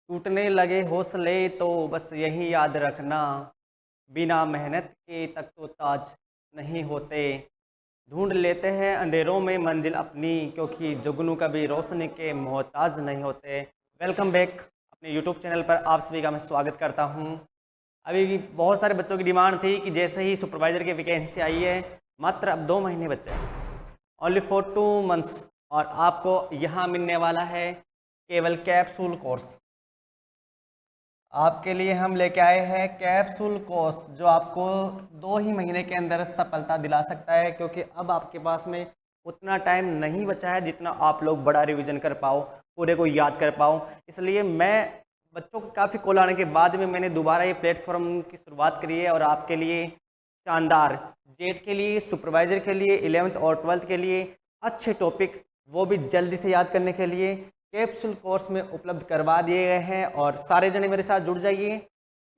टूटने लगे हौसले तो बस यही याद रखना, बिना मेहनत के तक तो ताज नहीं होते। ढूंढ लेते हैं अंधेरों में मंजिल अपनी, क्योंकि जुगनू कभी रोशनी के मोहताज नहीं होते। वेलकम बैक अपने यूट्यूब चैनल पर आप सभी का मैं स्वागत करता हूं। अभी भी बहुत सारे बच्चों की डिमांड थी कि जैसे ही सुपरवाइज़र की वैकेंसी आई है, मात्र अब 2 महीने बचे हैं, ओनली फॉर 2 मंथ्स, और आपको यहाँ मिलने वाला है केवल कैप्सूल कोर्स। आपके लिए हम लेके आए हैं कैप्सूल कोर्स जो आपको 2 ही महीने के अंदर सफलता दिला सकता है, क्योंकि अब आपके पास में उतना टाइम नहीं बचा है जितना आप लोग बड़ा रिवीजन कर पाओ, पूरे को याद कर पाओ। इसलिए मैं बच्चों को काफ़ी कॉल आने के बाद में मैंने दोबारा ये प्लेटफॉर्म की शुरुआत करी है, और आपके लिए शानदार जेट के लिए, सुपरवाइज़र के लिए, 11th और 12th के लिए अच्छे टॉपिक, वो भी जल्दी से याद करने के लिए कैप्सूल कोर्स में उपलब्ध करवा दिए गए हैं। और सारे जने मेरे साथ जुड़ जाइए।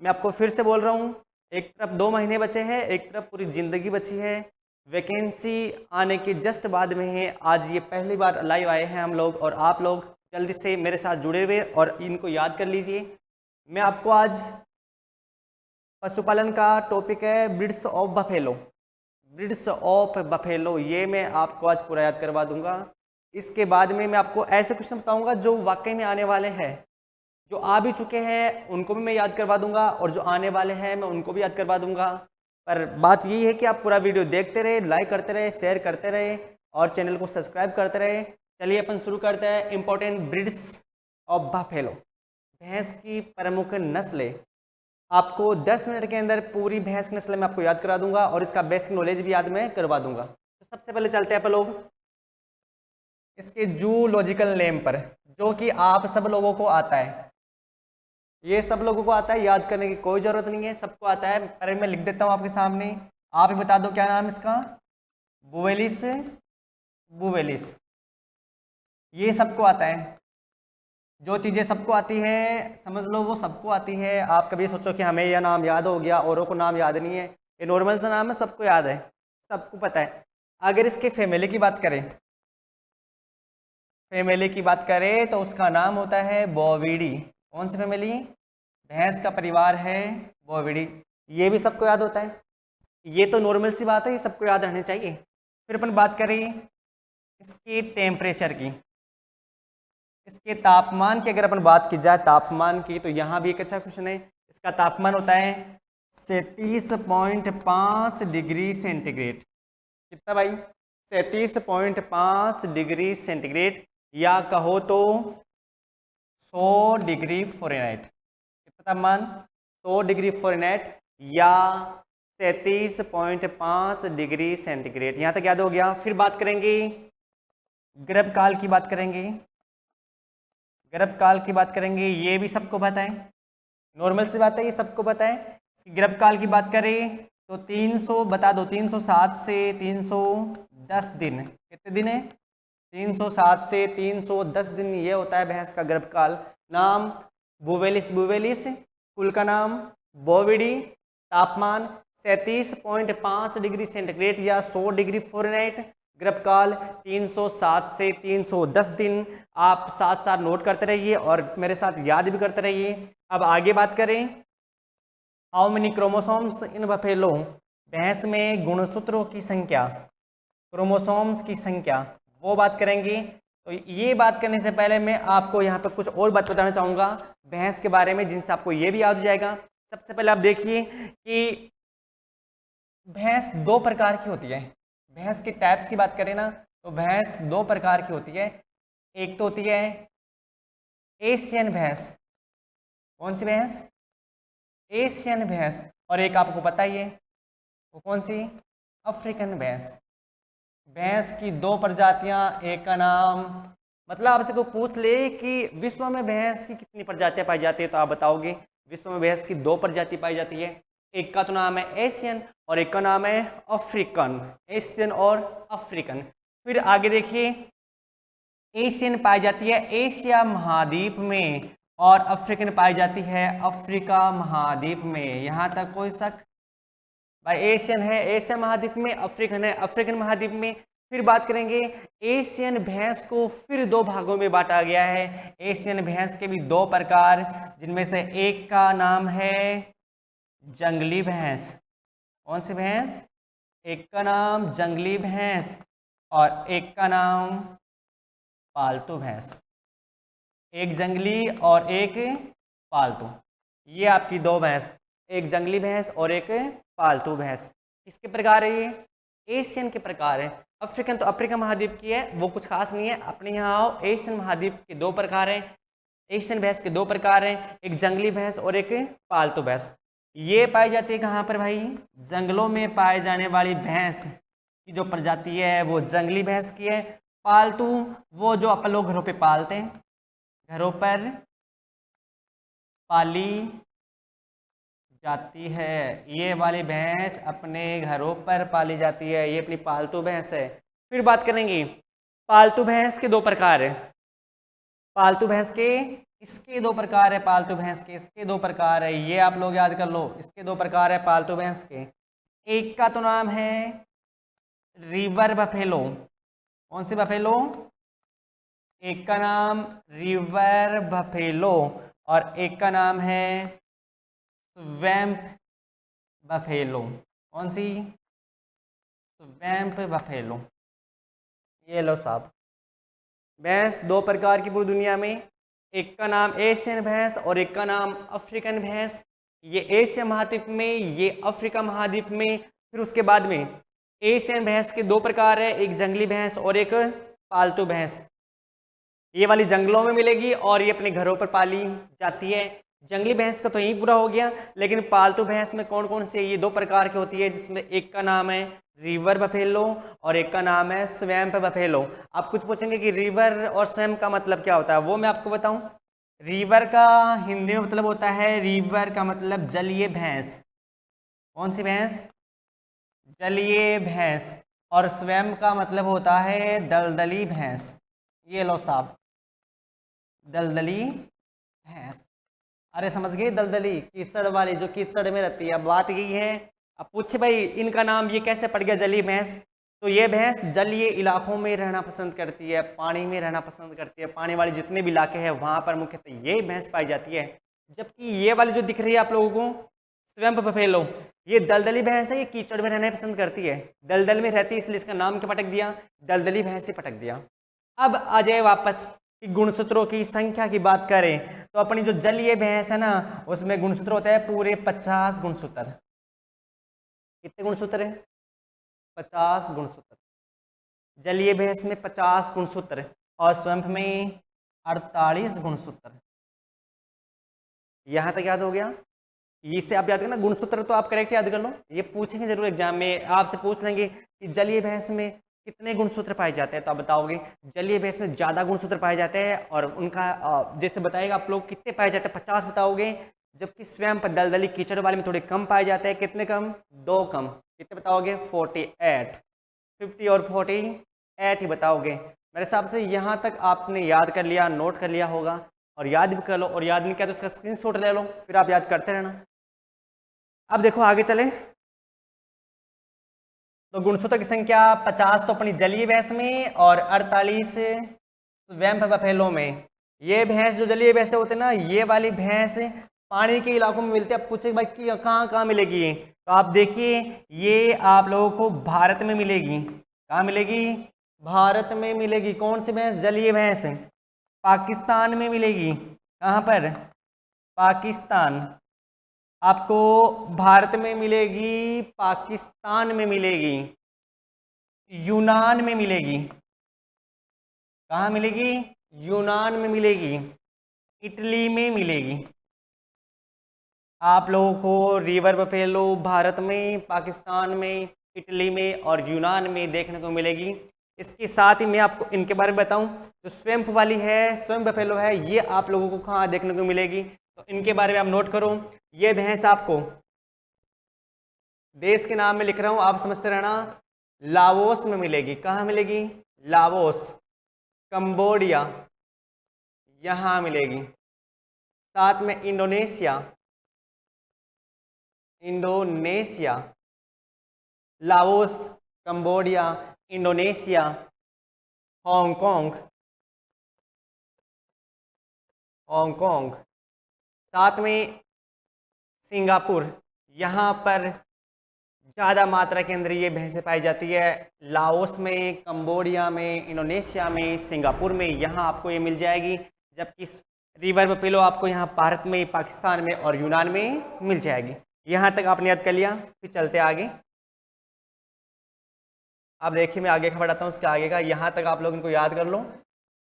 मैं आपको फिर से बोल रहा हूँ, एक तरफ 2 महीने बचे हैं, एक तरफ पूरी ज़िंदगी बची है। वैकेंसी आने के जस्ट बाद में है, आज ये पहली बार लाइव आए हैं हम लोग, और आप लोग जल्दी से मेरे साथ जुड़े हुए और इनको याद कर लीजिए। मैं आपको आज पशुपालन का टॉपिक है breeds of buffalo. Breeds of buffalo ये मैं आपको आज पूरा याद करवा दूंगा। इसके बाद में मैं आपको ऐसे क्वेश्चन बताऊंगा जो वाकई में आने वाले हैं, जो आ भी चुके हैं उनको भी मैं याद करवा दूंगा, और जो आने वाले हैं मैं उनको भी याद करवा दूंगा। पर बात यही है कि आप पूरा वीडियो देखते रहे, लाइक करते रहे, शेयर करते रहे और चैनल को सब्सक्राइब करते रहे। चलिए अपन शुरू करते हैं। इंपॉर्टेंट ब्रीड्स ऑफ बफेलो, भैंस की प्रमुख नस्लें। आपको 10 मिनट के अंदर पूरी भैंस की नस्ल मैं आपको याद करा दूंगा, और इसका बेसिक नॉलेज भी याद मैं करवा दूंगा। तो सबसे पहले चलते हैं अपन लोग इसके जूलॉजिकल नेम पर, जो कि आप सब लोगों को आता है। ये सब लोगों को आता है, याद करने की कोई ज़रूरत नहीं है, सबको आता है। पर मैं लिख देता हूँ आपके सामने, आप ही बता दो क्या नाम इसका। बुवेलिस, बुवेलिस, ये सबको आता है। जो चीज़ें सबको आती है समझ लो वो सबको आती है। आप कभी सोचो कि हमें यह नाम याद हो गया, औरों को नाम याद नहीं है। ये नॉर्मल सा नाम है, सबको याद है, सबको पता है। अगर इसके फैमिली की बात करें, फैमिली की बात करें तो उसका नाम होता है बोविडी। कौन सी फैमिली? भैंस का परिवार है बोविडी। ये भी सबको याद होता है, ये तो नॉर्मल सी बात है, ये सबको याद रहनी चाहिए। फिर अपन बात करें इसके टेम्परेचर की, इसके तापमान की। अगर अपन बात की जाए तापमान की, तो यहाँ भी एक अच्छा क्वेश्चन है। इसका तापमान होता है 37.5 डिग्री सेंटीग्रेड। कितना भाई? 37.5 डिग्री सेंटीग्रेड, या कहो तो 100 डिग्री फ़ारेनहाइट। कितना तापमान? 100 डिग्री फ़ारेनहाइट या 37.5 डिग्री सेंटीग्रेड। यहाँ तक याद हो गया। फिर बात करेंगे गर्भकाल की, बात करेंगे गर्भकाल की बात करेंगे। ये भी सबको पता है, नॉर्मल सी बात है, ये सबको पता है। गर्भकाल की बात करें तो 300 बता दो, 307 से 310 दिन। कितने दिन है? 307 से 310 दिन ये होता है भैंस का गर्भकाल। नाम बुवेलिस, बुवेलिस, कुल का नाम बोविडी, तापमान 37.5 डिग्री सेंटीग्रेड या 100 डिग्री फ़ारेनहाइट, गर्भकाल 307 से 310 दिन। आप साथ साथ नोट करते रहिए और मेरे साथ याद भी करते रहिए। अब आगे बात करें, how many chromosomes in buffalo. भैंस में गुणसूत्रों की संख्या, क्रोमोसोम्स की संख्या, वो बात करेंगे। तो ये बात करने से पहले मैं आपको यहाँ पे कुछ और बात बताना चाहूँगा भैंस के बारे में, जिनसे आपको ये भी याद हो जाएगा। सबसे पहले आप देखिए कि भैंस 2 प्रकार की होती है। भैंस की टाइप्स की बात करें ना, तो भैंस 2 प्रकार की होती है। एक तो होती है एशियन भैंस। कौन सी भैंस? एशियन भैंस। और एक आपको पता ही है वो कौन सी? अफ्रीकन भैंस। भैंस की 2 प्रजातियां, एक का नाम, मतलब आपसे को पूछ ले कि विश्व में भैंस की कितनी प्रजातियां पाई जाती है, तो आप बताओगे विश्व में भैंस की 2 प्रजाति पाई जाती है। एक का तो नाम है एशियन और एक का नाम है अफ्रीकन। एशियन और अफ्रीकन। फिर आगे देखिए, एशियन पाई जाती है एशिया महाद्वीप में, और अफ्रीकन पाई जाती है अफ्रीका महाद्वीप में। यहाँ तक कोई शक? भाई एशियन है एशिया महाद्वीप में, अफ्रीकन है अफ्रीकन महाद्वीप में। फिर बात करेंगे एशियन भैंस को फिर दो भागों में बांटा गया है। एशियन भैंस के भी दो प्रकार, जिनमें से एक का नाम है जंगली भैंस। कौन सी भैंस? एक का नाम जंगली भैंस और एक का नाम पालतू भैंस। एक जंगली और एक पालतू, ये आपकी दो भैंस, एक जंगली भैंस और एक पालतू भैंस। किसके प्रकार है ये? एशियन के प्रकार है। अफ्रीकन तो अफ्रीका महाद्वीप की है, वो कुछ खास नहीं है। अपने यहाँ आओ, एशियन महाद्वीप के दो प्रकार हैं। एशियन भैंस के दो प्रकार हैं, एक जंगली भैंस और एक पालतू भैंस। ये पाई जाती है कहाँ पर भाई? जंगलों में पाए जाने वाली भैंस की जो प्रजाति है वो जंगली भैंस की है। पालतू वो जो अपन लोग घरों पे पालते हैं, घरों पर पाली जाती है, ये वाली भैंस अपने घरों पर पाली जाती है, ये अपनी पालतू भैंस है। फिर बात करेंगे पालतू भैंस के दो प्रकार है। पालतू भैंस के इसके दो प्रकार है, पालतू भैंस के इसके दो प्रकार है, ये आप लोग याद कर लो। इसके दो प्रकार है पालतू भैंस के। एक का तो नाम है रिवर बफेलो। कौन सी बफेलो? एक का नाम रिवर बफेलो और एक का नाम है स्वैम्प बफेलो। कौन सी? Swamp buffalo. ये लो साहब, भैंस दो प्रकार की पूरी दुनिया में, एक का नाम एशियन भैंस और एक का नाम अफ्रीकन भैंस। ये एशिया महाद्वीप में, ये अफ्रीका महाद्वीप में। फिर उसके बाद में एशियन भैंस के दो प्रकार है, एक जंगली भैंस और एक पालतू भैंस। ये वाली जंगलों में मिलेगी और ये अपने घरों पर पाली जाती है। जंगली भैंस का तो यही पूरा हो गया, लेकिन पालतू भैंस में कौन कौन से? ये दो प्रकार की होती है, जिसमें एक का नाम है रिवर बफेलो और एक का नाम है स्वैम्प बफेलो। आप कुछ पूछेंगे कि रिवर और स्वैम्प का मतलब क्या होता है, वो मैं आपको बताऊं। रिवर का हिंदी में मतलब होता है, रिवर का मतलब जलीय भैंस। कौन सी भैंस? जलीय भैंस। और स्वैम्प का मतलब होता है दलदली भैंस। ये लो साहब, दलदली भैंस। अरे समझ गए, दलदली कीचड़ वाली, जो कीचड़ में रहती है। अब बात यही है, अब पूछे भाई इनका नाम ये कैसे पड़ गया जलीय भैंस? तो ये भैंस जलीय इलाकों में रहना पसंद करती है, पानी में रहना पसंद करती है। पानी वाले जितने भी इलाके हैं वहाँ पर मुख्यतः ये भैंस पाई जाती है। जबकि ये वाली जो दिख रही है आप लोगों को, स्वैम्प बफेलो, ये दलदली भैंस है, ये कीचड़ में रहना पसंद करती है। दलदल में रहती है, इसलिए इसका नाम क्या पटक दिया? दलदली भैंस से पटक दिया। अब आ जाए वापस कि गुणसूत्रों की संख्या की बात करें तो अपनी जो जलीय भैंस है ना, उसमें गुणसूत्र होता है पूरे 50 गुणसूत्र। कितने गुणसूत्र है? 50 गुणसूत्र। जलीय भैंस में 50 गुणसूत्र और स्वैम्प में 48 गुणसूत्र। यहां तक याद हो गया? इससे आप याद करना, गुणसूत्र तो आप करेक्ट याद कर लो, ये पूछेंगे जरूर एग्जाम में, आपसे पूछ लेंगे कि जलीय भैंस में कितने गुणसूत्र पाए जाते हैं, तो आप बताओगे जलीय भैंस में ज़्यादा गुणसूत्र पाए जाते हैं और उनका जैसे बताएगा आप लोग कितने पाए जाते हैं, 50 बताओगे। जबकि स्वैम्प दलदली कीचड़ वाले में थोड़े कम पाए जाते हैं। कितने कम? 2 कम। कितने बताओगे? 48। 50 और 48 ही बताओगे। मेरे हिसाब से यहाँ तक आपने याद कर लिया, नोट कर लिया होगा, और याद भी कर लो, और याद नहीं किया तो उसका स्क्रीनशॉट ले लो, फिर आप याद करते रहना। अब देखो आगे चले तो गुणसूत्र की संख्या 50 तो अपनी जलीय भैंस में और 48 स्वैम्प बफेलो में। ये भैंस जो जलीय भैंस होते हैं ना, ये वाली भैंस पानी के इलाकों में मिलती है। अब पूछे भाई कि कहाँ कहाँ मिलेगी, तो आप देखिए ये आप लोगों को भारत में मिलेगी। कहाँ मिलेगी? भारत में मिलेगी। कौन सी भैंस? जलीय भैंस। पाकिस्तान में मिलेगी। कहाँ पर? पाकिस्तान। आपको भारत में मिलेगी, पाकिस्तान में मिलेगी, यूनान में मिलेगी। कहाँ मिलेगी? यूनान में मिलेगी, इटली में मिलेगी। आप लोगों को रिवर बफेलो भारत में, पाकिस्तान में, इटली में और यूनान में देखने को मिलेगी। इसके साथ ही मैं आपको इनके बारे में बताऊं, जो स्वैम्प वाली है, स्वैम्प बफेलो है, ये आप लोगों को कहाँ देखने को मिलेगी, तो इनके बारे में आप नोट करो। ये भैंस आपको देश के नाम में लिख रहा हूं, आप समझते रहना। लाओस में मिलेगी। कहाँ मिलेगी? लाओस, कंबोडिया, यहाँ मिलेगी। साथ में Indonesia, Indonesia, Laos, Cambodia, Indonesia, Hong Kong, Hong Kong, साथ में सिंगापुर, यहाँ पर ज़्यादा मात्रा के अंदर ये भैंसें पाई जाती है। लाओस में, कंबोडिया में, इंडोनेशिया में, सिंगापुर में यहाँ आपको ये मिल जाएगी। जबकि रिवर बफेलो आपको यहाँ भारत में, पाकिस्तान में और यूनान में मिल जाएगी। यहाँ तक आपने याद कर लिया, फिर चलते आगे। अब देखिए मैं आगे का पढ़ाता हूँ, उसके आगे का, यहाँ तक आप लोग इनको याद कर लो।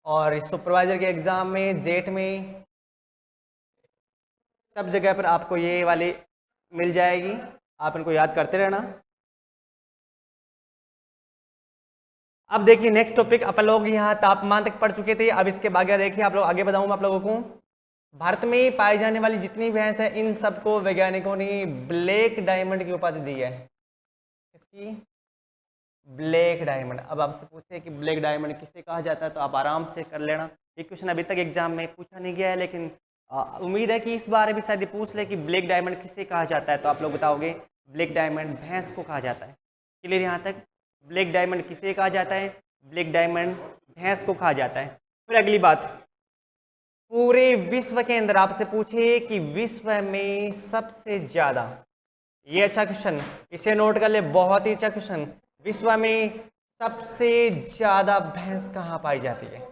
और सुपरवाइजर के एग्ज़ाम में, जेट में, सब जगह पर आपको ये वाली मिल जाएगी, आप इनको याद करते रहना। अब देखिए नेक्स्ट टॉपिक, अपन लोग यहाँ तापमान तक पढ़ चुके थे। अब इसके बाद देखिए आप लोग आगे बताऊँ मैं आप लोगों को। भारत में पाई जाने वाली जितनी भैंस है, इन सबको वैज्ञानिकों ने ब्लैक डायमंड की उपाधि दी है। किसकी? Black diamond. अब आपसे पूछे कि ब्लैक डायमंड किसे कहा जाता है, तो आप आराम से कर लेना। ये क्वेश्चन अभी तक एग्जाम में पूछा नहीं गया है, लेकिन उम्मीद है कि इस बार भी शायद पूछ ले कि ब्लैक डायमंड किसे कहा जाता है, तो आप लोग बताओगे ब्लैक डायमंड भैंस को कहा जाता है। क्लियर यहाँ तक? ब्लैक डायमंड किसे कहा जाता है? ब्लैक डायमंड भैंस को कहा जाता है। फिर अगली बात, पूरे विश्व के अंदर आपसे पूछे कि विश्व में सबसे ज़्यादा, ये अच्छा क्वेश्चन, इसे नोट कर ले, बहुत ही अच्छा क्वेश्चन। विश्व में सबसे ज़्यादा भैंस कहाँ पाई जाती है?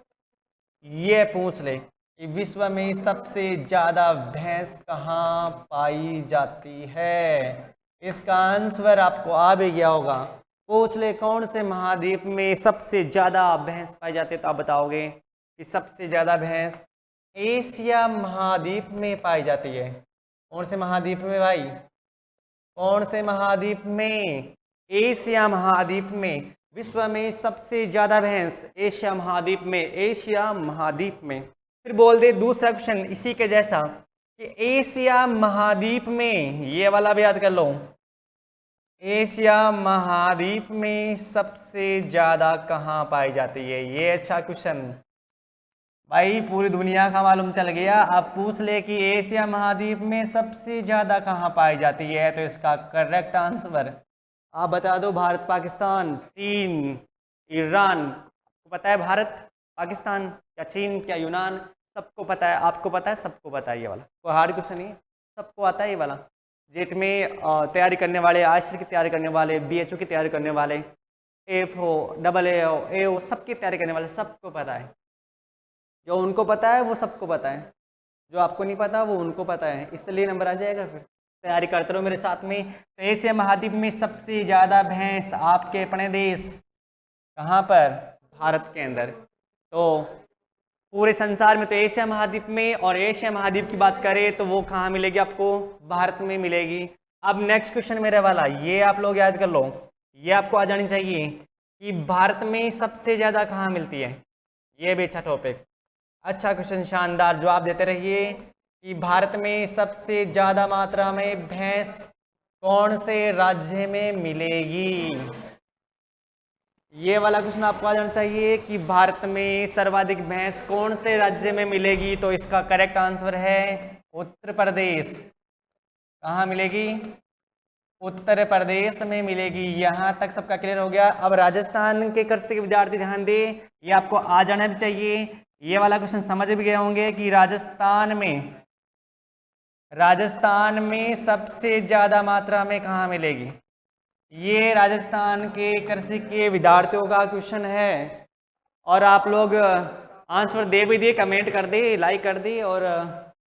ये पूछ ले कि विश्व में सबसे ज़्यादा भैंस कहाँ पाई जाती है। इसका आंसर आपको आ भी गया होगा। पूछ ले कौन से महाद्वीप में सबसे ज़्यादा भैंस पाई जाती है, तो आप बताओगे कि सबसे ज़्यादा भैंस एशिया महाद्वीप में पाई जाती है। कौन से महाद्वीप में भाई? कौन से महाद्वीप में? एशिया महाद्वीप में। विश्व में सबसे ज़्यादा भैंस एशिया महाद्वीप में, एशिया महाद्वीप में। फिर बोल दे दूसरा क्वेश्चन इसी के जैसा कि एशिया महाद्वीप में, ये वाला भी याद कर लो, एशिया महाद्वीप में सबसे ज़्यादा कहाँ पाई जाती है? ये अच्छा क्वेश्चन भाई, पूरी दुनिया का मालूम चल गया। अब पूछ ले कि एशिया महाद्वीप में सबसे ज़्यादा कहाँ पाई जाती है, तो इसका करेक्ट आंसर आप बता दो। भारत, पाकिस्तान, चीन, ईरान। आपको पता है भारत, पाकिस्तान, क्या चीन, क्या यूनान? सबको पता है, आपको पता है, सबको पता है। ये वाला कोई हार्ड क्वेश्चन नहीं, सबको आता है ये वाला। जेट में तैयारी करने वाले, आईसीटी की तैयारी करने वाले, बीएचओ की तैयारी करने वाले, एफओ, डबल एओ, सबकी तैयारी करने वाले, सबको पता है। जो उनको पता है वो सबको पता है, जो आपको नहीं पता वो उनको पता है, इसलिए नंबर आ जाएगा। फिर तैयारी करते रहो मेरे साथ में। तो एशिया महाद्वीप में सबसे ज़्यादा भैंस आपके अपने देश, कहाँ पर? भारत के अंदर। तो पूरे संसार में तो एशिया महाद्वीप में, और एशिया महाद्वीप की बात करें तो वो कहाँ मिलेगी आपको? भारत में मिलेगी। अब नेक्स्ट क्वेश्चन मेरे वाला, ये आप लोग याद कर लो, ये आपको आ जानी चाहिए कि भारत में सबसे ज़्यादा कहाँ मिलती है। ये भी अच्छा टॉपिक, अच्छा क्वेश्चन, शानदार जवाब देते रहिए कि भारत में सबसे ज़्यादा मात्रा में भैंस कौन से राज्य में मिलेगी। ये वाला क्वेश्चन आपको आ जाना चाहिए कि भारत में सर्वाधिक भैंस कौन से राज्य में मिलेगी, तो इसका करेक्ट आंसर है उत्तर प्रदेश। कहाँ मिलेगी? उत्तर प्रदेश में मिलेगी। यहाँ तक सबका क्लियर हो गया। अब राजस्थान के कृषि के विद्यार्थी ध्यान दे, ये आपको आ जाना भी चाहिए। ये वाला क्वेश्चन समझ भी गए होंगे कि राजस्थान में सबसे ज़्यादा मात्रा में कहाँ मिलेगी। ये राजस्थान के कृषि के विद्यार्थियों का क्वेश्चन है, और आप लोग आंसर दे भी दिए, कमेंट कर दे, लाइक कर दी, और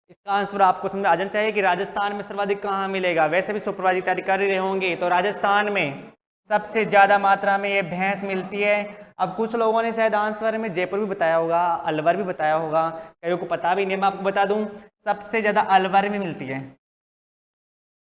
इसका आंसर आपको समझ आ जाना चाहिए कि राजस्थान में सर्वाधिक कहाँ मिलेगा। वैसे भी सुपरवाइजर तैयारी कर रहे होंगे, तो राजस्थान में सबसे ज़्यादा मात्रा में ये भैंस मिलती है। अब कुछ लोगों ने शायद आंसर में जयपुर भी बताया होगा, अलवर भी बताया होगा, कईयों को पता भी नहीं। मैं आपको बता दूं, सबसे ज़्यादा अलवर में मिलती है।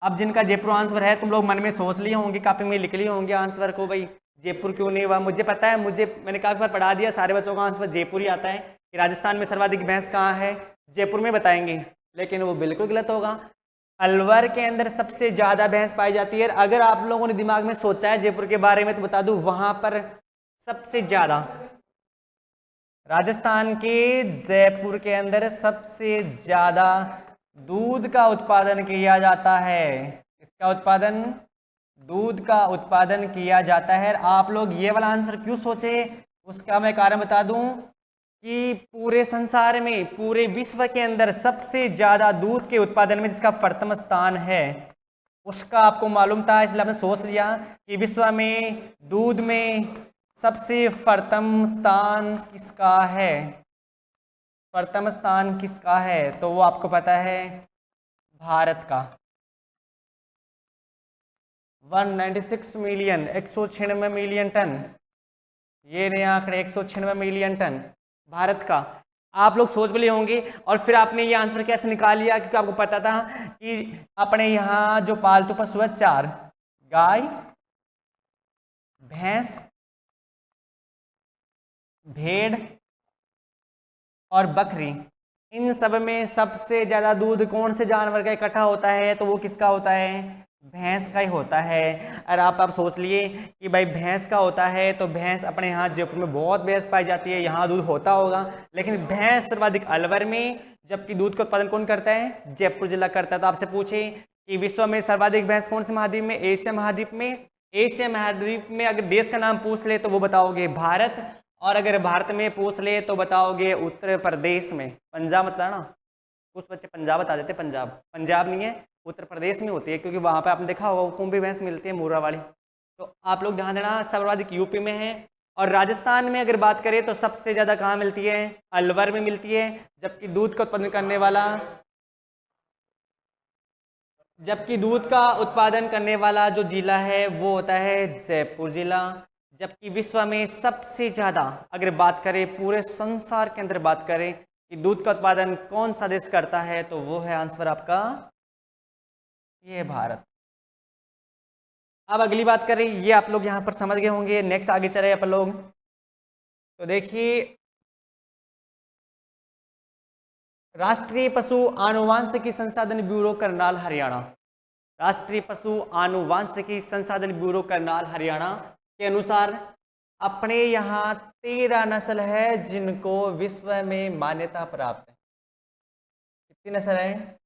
अब जिनका जयपुर आंसर है, तुम लोग मन में सोच लिए होंगे, कापी में लिख लिए होंगे आंसर को, भाई जयपुर क्यों नहीं हुआ। मुझे पता है, मैंने काफ़ी बार पढ़ा दिया, सारे बच्चों का आंसर जयपुर ही आता है कि राजस्थान में सर्वाधिक भैंस कहाँ है, जयपुर में बताएंगे, लेकिन वो बिल्कुल गलत होगा। अलवर के अंदर सबसे ज़्यादा भैंस पाई जाती है। अगर आप लोगों ने दिमाग में सोचा है जयपुर के बारे में, तो बता दूं, वहाँ पर सबसे ज़्यादा राजस्थान के जयपुर के अंदर सबसे ज़्यादा दूध का उत्पादन किया जाता है। इसका उत्पादन, दूध का उत्पादन किया जाता है। आप लोग ये वाला आंसर क्यों सोचे, उसका मैं कारण बता दूं कि पूरे संसार में, पूरे विश्व के अंदर सबसे ज़्यादा दूध के उत्पादन में जिसका प्रथम स्थान है, उसका आपको मालूम था, इसलिए आपने सोच लिया कि विश्व में दूध में सबसे प्रथम स्थान किसका है, प्रथम स्थान किसका है, तो वो आपको पता है भारत का। 196 मिलियन, 196 मिलियन टन, ये नए आंकड़े 196 मिलियन टन भारत का। आप लोग सोच भी लिए होंगे और फिर आपने ये आंसर कैसे निकाल लिया, क्योंकि आपको पता था कि अपने यहाँ जो पालतू पशु है 4, गाय, भैंस, भेड़ और बकरी, इन सब में सबसे ज़्यादा दूध कौन से जानवर का इकट्ठा होता है, तो वो किसका होता है, भैंस का ही होता है। और आप सोच लिए कि भाई भैंस का होता है, तो भैंस अपने यहाँ जयपुर में बहुत भैंस पाई जाती है, यहाँ दूध होता होगा, लेकिन भैंस सर्वाधिक अलवर में, जबकि दूध का उत्पादन कौन करता है, जयपुर जिला करता है। तो आपसे पूछे कि विश्व में सर्वाधिक भैंस कौन से महाद्वीप में, एशिया महाद्वीप में, एशिया महाद्वीप में अगर देश का नाम पूछ ले तो वो बताओगे भारत, और अगर भारत में पूछ ले तो बताओगे उत्तर प्रदेश में। पंजाब मत लाना, कुछ बच्चे पंजाब बता देते, पंजाब, पंजाब नहीं है, उत्तर प्रदेश में होती है, क्योंकि वहाँ पे आपने देखा होगा कुंभी भैंस मिलती है मुर्रा वाली। तो आप लोग ध्यान देना, सर्वाधिक यूपी में है। और राजस्थान में अगर बात करें तो सबसे ज़्यादा कहाँ मिलती है, अलवर में मिलती है, जबकि दूध का उत्पादन करने वाला, जबकि दूध का उत्पादन करने वाला जो जिला है वो होता है जयपुर जिला। जबकि विश्व में सबसे ज़्यादा अगर बात करें, पूरे संसार के अंदर बात करें कि दूध का उत्पादन कौन सा देश करता है, तो वो है आंसर आपका ये भारत। अब अगली बात करें, ये आप लोग यहाँ पर समझ गए होंगे, नेक्स्ट आगे चले अपन लोग। तो देखिए, राष्ट्रीय पशु आनुवांशिकी संसाधन ब्यूरो करनाल हरियाणा, राष्ट्रीय पशु आनुवांशिकी संसाधन ब्यूरो करनाल हरियाणा के अनुसार अपने यहाँ 13 नस्ल है जिनको विश्व में मान्यता प्राप्त है। कितनी नस्ल है,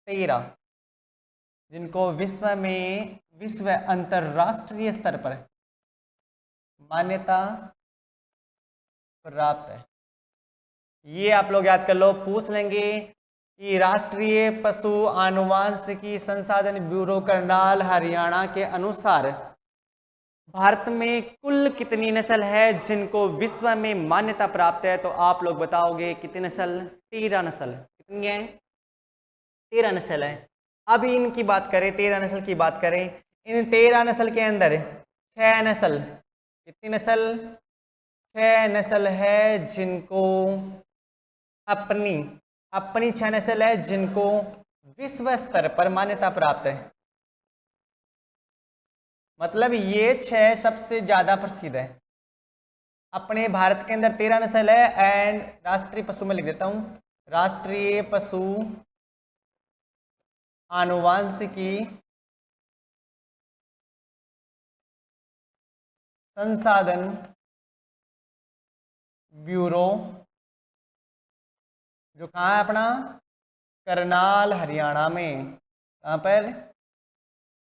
13, जिनको विश्व में, विश्व अंतरराष्ट्रीय स्तर पर मान्यता प्राप्त है। ये आप लोग याद कर लो, पूछ लेंगे कि राष्ट्रीय पशु आनुवांशिकी संसाधन ब्यूरो करनाल हरियाणा के अनुसार भारत में कुल कितनी नस्ल है जिनको विश्व में मान्यता प्राप्त है, तो आप लोग बताओगे कितनी नस्ल, 13 नस्ल। कितनी है, 13 नस्ल है। अब इनकी बात करें, 13 नस्ल की बात करें, इन 13 नस्ल के अंदर 6 नस्ल, कितनी नस्ल, 6 नस्ल है जिनको अपनी अपनी 6 नस्ल है जिनको विश्व स्तर पर मान्यता प्राप्त है। मतलब ये 6 सबसे ज़्यादा प्रसिद्ध है। अपने भारत के अंदर 13 नस्ल है, एंड राष्ट्रीय पशु में लिख देता हूँ, राष्ट्रीय पशु आनुवांशिकी संसाधन ब्यूरो, जो कहाँ है अपना, करनाल हरियाणा में। कहाँ पर,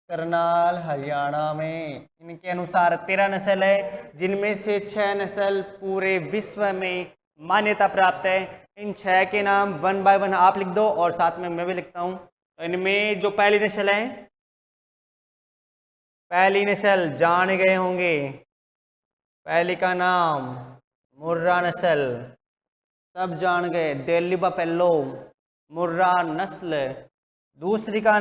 करनाल हरियाणा में। इनके अनुसार 13 नस्ल है, जिनमें से 6 नस्ल पूरे विश्व में मान्यता प्राप्त है। इन 6 के नाम 1 बाय 1 आप लिख दो और साथ में मैं भी लिखता हूँ। तो इनमें जो पहली नस्ल है, पहली नस्ल जान गए होंगे, पहली का नाम मुर्रा नस्ल, सब जान गए, दिल्ली बफेलो, मुर्रा नस्ल। दूसरी का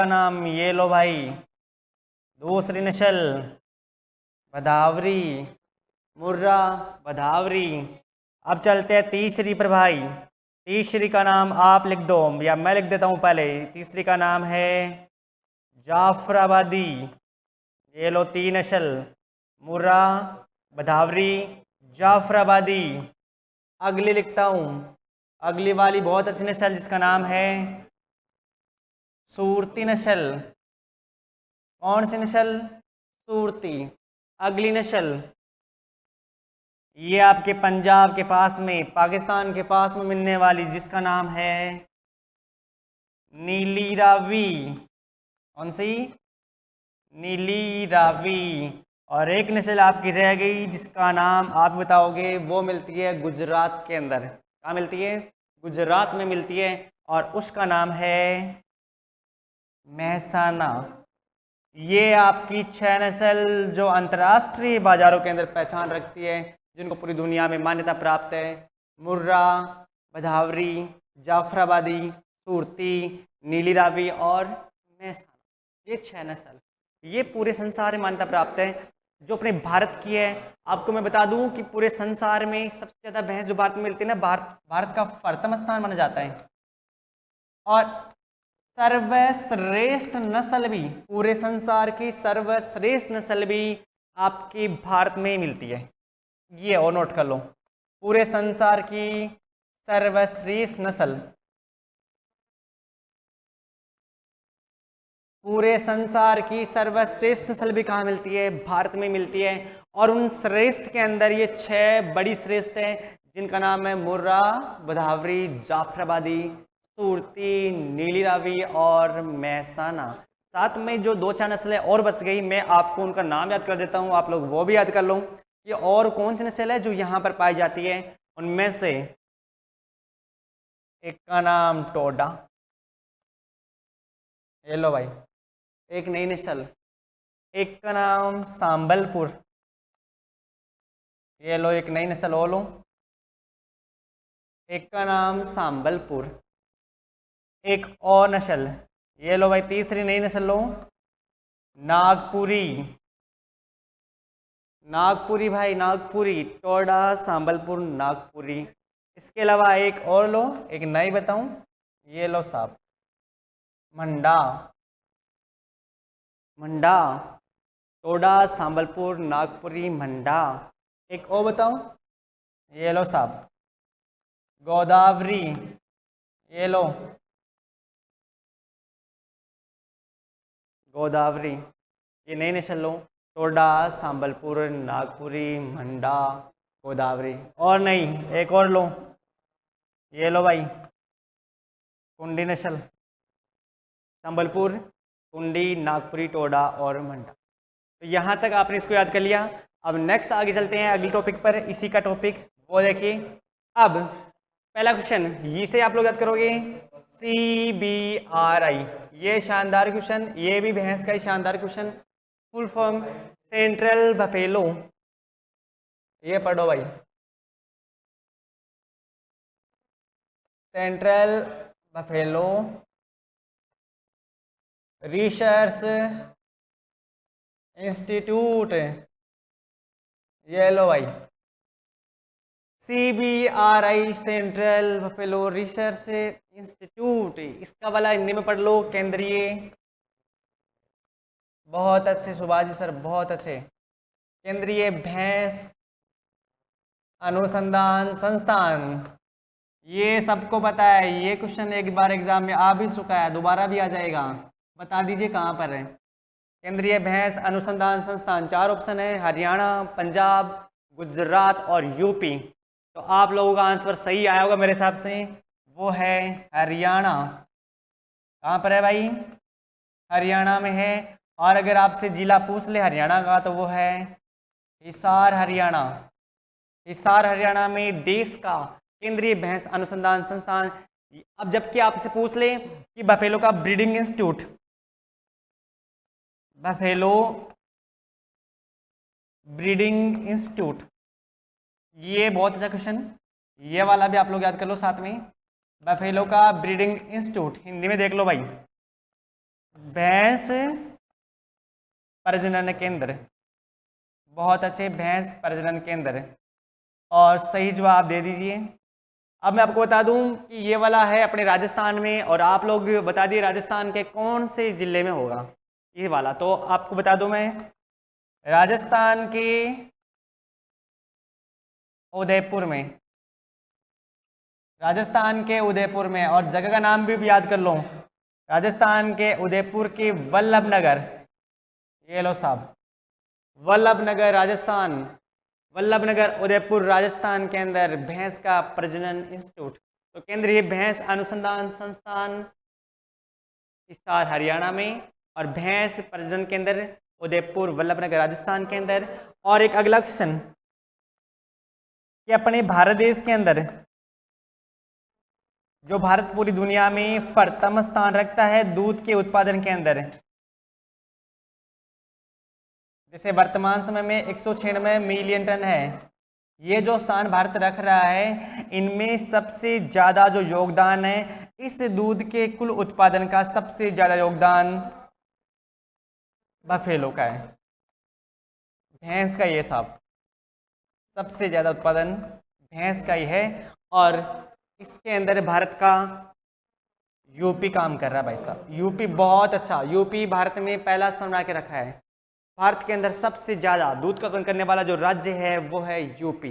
नाम ये लो भाई, दूसरी नस्ल भदावरी, मुर्रा भदावरी। अब चलते हैं तीसरी पर भाई, तीसरी का नाम आप लिख दो या मैं लिख देता हूँ पहले। तीसरी का नाम है जाफराबादी, ये लो 3 नस्ल, मुर्रा भदावरी जाफराबादी। अगली लिखता हूँ, अगली वाली बहुत अच्छी नस्ल जिसका नाम है सूरती नस्ल। कौन सी नस्ल, सूरती। अगली नस्ल ये आपके पंजाब के पास में, पाकिस्तान के पास में मिलने वाली, जिसका नाम है नीली रावी, कौन सी? नीली रावी। और एक नस्ल आपकी रह गई जिसका नाम आप बताओगे, वो मिलती है गुजरात के अंदर। कहाँ मिलती है? गुजरात में मिलती है, और उसका नाम है मेहसाना। ये आपकी 6 नस्ल जो अंतर्राष्ट्रीय बाजारों के अंदर पहचान रखती है, जिनको पूरी दुनिया में मान्यता प्राप्त है। मुर्रा, भदावरी, जाफराबादी, सूरती, नीली रावी और मेहसाना, ये 6 नस्ल ये पूरे संसार में मान्यता प्राप्त है, जो अपने भारत की है। आपको मैं बता दूं कि पूरे संसार में सबसे ज़्यादा भैंस जो भारत में मिलती है ना, भारत का प्रथम स्थान माना जाता है। और सर्वश्रेष्ठ नस्ल भी, पूरे संसार की सर्वश्रेष्ठ नस्ल भी आपके भारत में मिलती है। ये और नोट कर लो, पूरे संसार की सर्वश्रेष्ठ नस्ल पूरे संसार की सर्वश्रेष्ठ नस्ल भी कहाँ मिलती है? भारत में मिलती है। और उन श्रेष्ठ के अंदर ये 6 बड़ी श्रेष्ठ है, जिनका नाम है मुर्रा, भदावरी, जाफराबादी, सूरती, नीली रावी और मेहसाना। साथ में जो 2-4 नस्लें और बच गई, मैं आपको उनका नाम याद कर देता हूँ, आप लोग वो भी याद कर लो। ये और कौन सी नस्ल है जो यहाँ पर पाई जाती है? उनमें से एक का नाम टोडा, ये लो भाई, एक नई नस्ल। एक का नाम सांबलपुर, ये लो एक नई नस्ल और लो। एक का नाम सांबलपुर। एक और नस्ल, ये लो भाई तीसरी नई नस्ल लो, नागपुरी। नागपुरी भाई, नागपुरी, टोडा, सांबलपुर, नागपुरी। इसके अलावा एक और लो, एक नई बताऊं, ये लो साहब, मंडा। मंडा, टोडा, सांबलपुर, नागपुरी, मंडा। एक और बताऊं, ये लो साहब, गोदावरी, ये लो गोदावरी। ये नई नस्ल लो, टोडा, सांबलपुर, नागपुरी, मंडा, गोदावरी। और नहीं, एक और लो, ये लो भाई, कुंडी नस्ल, संबलपुर, कुंडी, नागपुरी, टोडा और मंडा। तो यहाँ तक आपने इसको याद कर लिया। अब नेक्स्ट आगे चलते हैं अगले टॉपिक पर। इसी का टॉपिक वो देखिए। अब पहला क्वेश्चन इसे आप लोग याद करोगे, CBRI। ये शानदार क्वेश्चन, ये भी भैंस का ही शानदार question. Full form central buffalo, ये पढ़ो भाई, सेंट्रल बफेलो रिसर्च इंस्टीट्यूट, ये लो भाई, CBRI central buffalo research institute. इसका वाला हिंदी में पढ़ लो, केंद्रीय, बहुत अच्छे सुभाष जी सर, बहुत अच्छे, केंद्रीय भैंस अनुसंधान संस्थान। ये सबको पता है, ये क्वेश्चन एक बार एग्जाम में आ भी चुका है, दोबारा भी आ जाएगा। बता दीजिए कहाँ पर है? केंद्रीय भैंस अनुसंधान संस्थान। 4 ऑप्शन है, हरियाणा, पंजाब, गुजरात और यूपी। तो आप लोगों का आंसर सही आया होगा मेरे हिसाब से, वो है हरियाणा। कहाँ पर है भाई? हरियाणा में है। और अगर आपसे जिला पूछ ले हरियाणा का, तो वो है हिसार, हरियाणा। हिसार हरियाणा में देश का केंद्रीय भैंस अनुसंधान संस्थान। अब जबकि आपसे पूछ ले कि बफेलो का breeding institute, buffalo breeding institute, ये बहुत अच्छा क्वेश्चन, ये वाला भी आप लोग याद कर लो साथ में। बफेलो का ब्रीडिंग इंस्टीट्यूट, हिंदी में देख लो भाई, भैंस प्रजनन केंद्र। बहुत अच्छे, भैंस प्रजनन केंद्र। और सही जवाब दे दीजिए। अब मैं आपको बता दूं कि ये वाला है अपने राजस्थान में, और आप लोग बता दिए राजस्थान के कौन से जिले में होगा ये वाला। तो आपको बता दूं मैं, राजस्थान के उदयपुर में, राजस्थान के उदयपुर में। और जगह का नाम भी याद कर लो, राजस्थान के उदयपुर के वल्लभ नगर, ये लो साहब, वल्लभ नगर राजस्थान, वल्लभ नगर उदयपुर राजस्थान के अंदर भैंस का प्रजनन इंस्टीट्यूट। तो केंद्रीय भैंस अनुसंधान संस्थान हिसार हरियाणा में, और भैंस प्रजनन केंद्र उदयपुर वल्लभनगर राजस्थान के अंदर। और एक अगला क्वेश्चन कि अपने भारत देश के अंदर जो भारत पूरी दुनिया में प्रथम स्थान रखता है दूध के उत्पादन के अंदर, जैसे वर्तमान समय में 196 मिलियन टन है, ये जो स्थान भारत रख रहा है, इनमें सबसे ज़्यादा जो योगदान है इस दूध के कुल उत्पादन का, सबसे ज़्यादा योगदान बफेलो का है, भैंस का। ये साहब सबसे ज़्यादा उत्पादन भैंस का ही है। और इसके अंदर भारत का यूपी काम कर रहा है भाई साहब। यूपी बहुत अच्छा, यूपी भारत में पहला स्थान बना के रखा है। भारत के अंदर सबसे ज़्यादा दूध का उत्पादन करने वाला जो राज्य है वो है यूपी।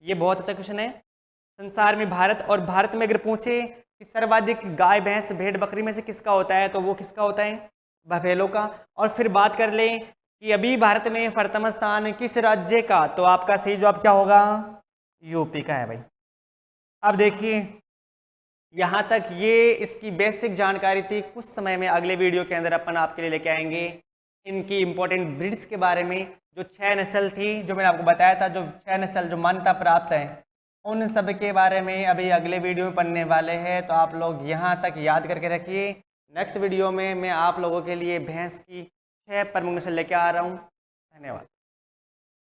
ये बहुत अच्छा क्वेश्चन है। संसार में भारत, और भारत में अगर पूछे कि सर्वाधिक गाय भैंस भेड़ बकरी में से किसका होता है, तो वो किसका होता है, बफेलो का। और फिर बात कर लें कि अभी भारत में प्रथम स्थान किस राज्य का, तो आपका सही जवाब क्या होगा, यूपी का है भाई। अब देखिए यहाँ तक ये इसकी बेसिक जानकारी थी। कुछ समय में अगले वीडियो के अंदर अपन आपके लिए लेके आएंगे इनकी इंपॉर्टेंट ब्रीड्स के बारे में, जो 6 नस्ल थी, जो मैंने आपको बताया था, जो 6 नस्ल जो मान्यता प्राप्त है, उन सब के बारे में अभी अगले वीडियो में पढ़ने वाले हैं। तो आप लोग यहाँ तक याद करके रखिए। नेक्स्ट वीडियो में मैं आप लोगों के लिए भैंस की 6 प्रमुख नस्ल लेके आ रहा हूँ। धन्यवाद।